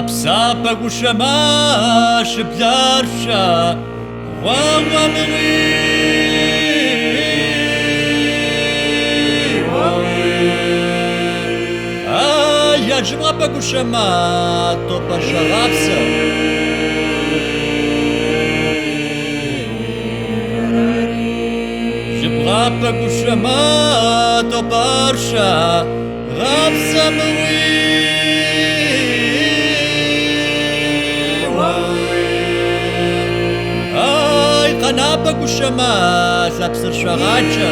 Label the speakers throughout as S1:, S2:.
S1: Apsapa gushamash bdarsha wawamri ya jmapa gushama to pasharapsa jmapa gushama to parsha rapsa mri Kanapa gushama zapsar sharacha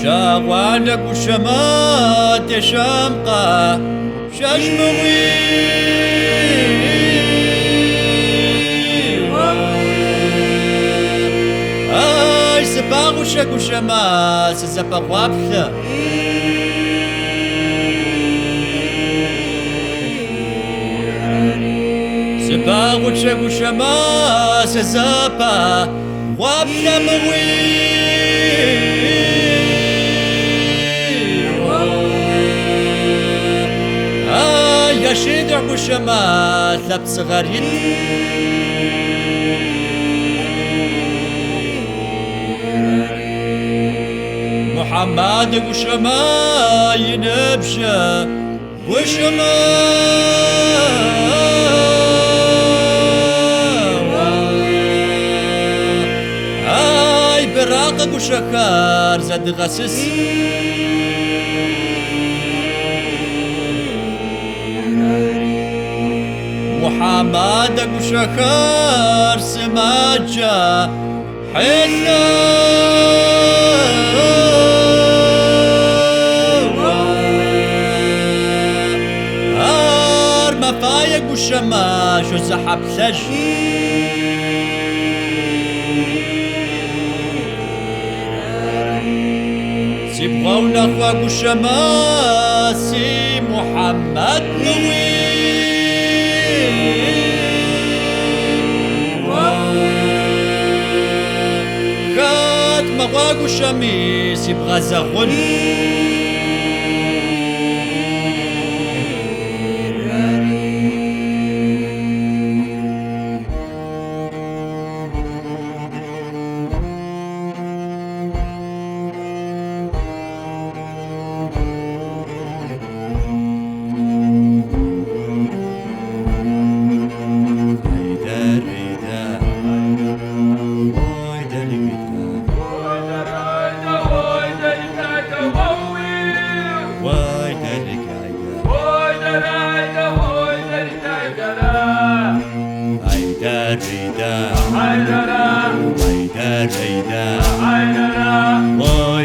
S1: Shawanda gushama teshamqa shashmuri Ay separusha gushama sezaparwapla Separucha gushama sezapa wapla mwi Yashidr gushama lapsagarit Muhammad gushama yinabsha gushama Raqa gushakar zad ghasis Muhammad gushakar semaja hilla Ar mafaya gushama shu zahab thaj Sibghawna khwa gushama si Muhammad nawi Khat maghwa gushami sibgha zaghun
S2: Boy,